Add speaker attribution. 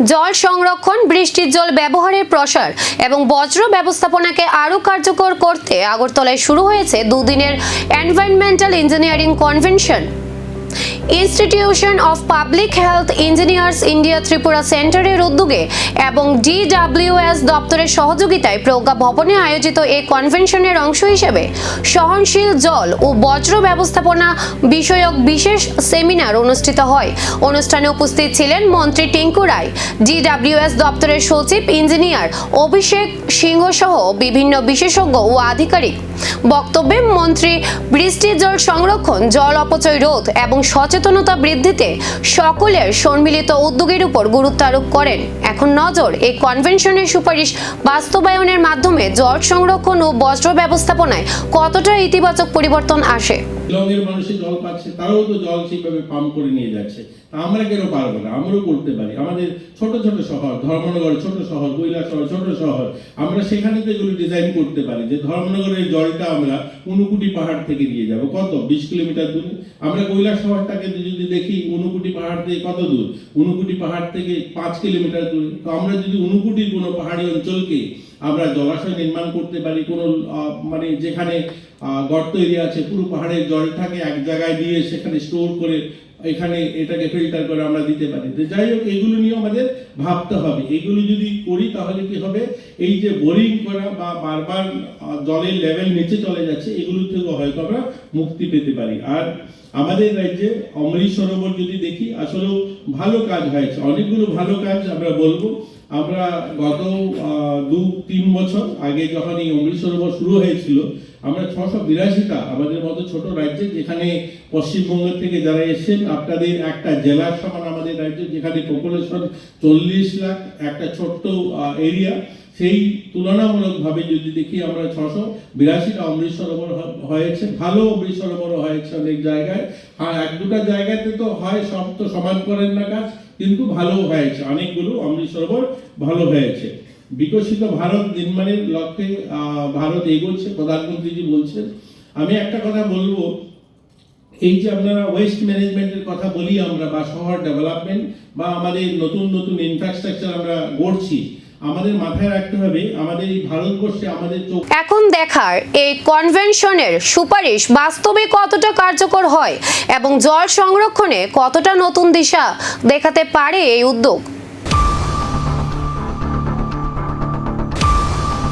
Speaker 1: জল সংরক্ষণ, বৃষ্টির জল ব্যবহারের প্রসার এবং বজ্র ব্যবস্থাপনাকে আরও কার্যকর করতে আগরতলায় শুরু হয়েছে দুদিনের environmental engineering convention. Institution of public health engineers India Tripura সেন্টারের উদ্যোগে এবং DWS দপ্তরের সহযোগিতায় প্রজ্ঞা ভবনে আয়োজিত এই কনভেনশনের অংশ হিসেবে সহনশীল জল ও বজ্র ব্যবস্থাপনা বিষয়ক বিশেষ সেমিনার অনুষ্ঠিত হয়। অনুষ্ঠানে উপস্থিত ছিলেন মন্ত্রী টিঙ্কু রায়, DWS দপ্তরের সচিব ইঞ্জিনিয়ার অভিষেক সিংহ সহ বিভিন্ন বিশেষজ্ঞ ও আধিকারিক। বক্তব্যে মন্ত্রী বৃষ্টির জল সংরক্ষণ, জল অপচয় রোধ এবং সচেতনতা বৃদ্ধিতে সকলের সম্মিলিত উদ্যোগের উপর গুরুত্ব আরোপ করেন। এখন নজর এই কনভেনশনের সুপারিশ বাস্তবায়নের মাধ্যমে জল সংরক্ষণ ও বজ্র ব্যবস্থাপনায় কতটা ইতিবাচক পরিবর্তন আসে।
Speaker 2: শিলংয়ের মানুষের জল পাচ্ছে, তারাও তো জল সেইভাবে পাম্প করে নিয়ে যাচ্ছে। আমরা কেন পারবো না? আমরাও করতে পারি। আমাদের ছোট ছোট শহর, ধর্মনগর ছোট শহর, কৈলাসহর ছোট শহর, আমরা সেখানে তো এগুলো ডিজাইন করতে পারি যে ধর্মনগরের জলটা আমরা ঊনকোটি পাহাড় থেকে নিয়ে যাব। কত? 20 কিলোমিটার দূরে। আমরা কৈলাসহরটাকে যদি দেখি, ঊনকোটি পাহাড় থেকে কত দূর? ঊনকোটি পাহাড় থেকে 5 কিলোমিটার দূরে। তো আমরা যদি ঊনকোটির কোনো পাহাড়ি অঞ্চলকে আমরা জলাশয় নির্মাণ করতে পারি, কোনো মানে যেখানে গর্ত এরিয়া আছে, পুরো পাহাড়ের জলটাকে এক জায়গায় দিয়ে সেখানে স্টোর করে এখানে এটাকে ফিল্টার করে আমরা দিতে পারি। তো যাই হোক, এগুলো নিয়ে আমাদের ভাবতে হবে। এগুলো যদি করি তাহলে কি হবে, এই যে বোরিং করা বা বারবার জলের লেভেল নিচে চলে যাচ্ছে, এগুলো থেকে হয়তো আমরা মুক্তি পেতে পারি। আর আমাদের রাজ্যে অমৃত সরোবর যদি দেখি, আসলেও ভালো কাজ হয়েছে, অনেকগুলো ভালো কাজ আমরা বলবো। আমরা গত 2-3 বছর আগে যখন এই অমৃত সরোবর শুরু হয়েছিল, আমরা 682টা আমাদের মতো ছোট রাজ্যে, যেখানে পশ্চিমবঙ্গ থেকে যারা এসেছেন, আপনাদের একটা জেলার সমান আমাদের রাজ্য, যেখানে পপুলেশন 40 লাখ, একটা ছোট্ট এরিয়া, সেই তুলনামূলকভাবে যদি দেখি আমরা 682টা অমৃত সরোবর হয়েছে। ভালো অমৃত সরোবর হয়েছে অনেক জায়গায়। আর 1-2টা জায়গাতে তো হয়, সব তো সমান করেন না কাজ, কিন্তু ভালো হয়েছে, অনেকগুলো অমৃত সরোবর ভালো হয়েছে। বিকশিত ভারত নির্মাণের লক্ষ্যে ভারত এগোচ্ছে, প্রধানমন্ত্রীজি বলছেন। আমি একটা কথা বলবো, এই যে আপনারা ওয়েস্ট ম্যানেজমেন্টের কথা বলি আমরা, বা শহর ডেভেলপমেন্ট, বা আমাদের নতুন নতুন ইনফ্রাস্ট্রাকচার আমরা গড়ছি, আমাদের মাথায় রাখতে হবে আমাদের এই ভারতবর্ষে আমাদের
Speaker 1: এখন দেখার এই কনভেনশনের সুপারিশ বাস্তবে কতটা কার্যকর হয় এবং জল সংরক্ষণে কতটা নতুন দিশা দেখাতে পারে এই উদ্যোগ।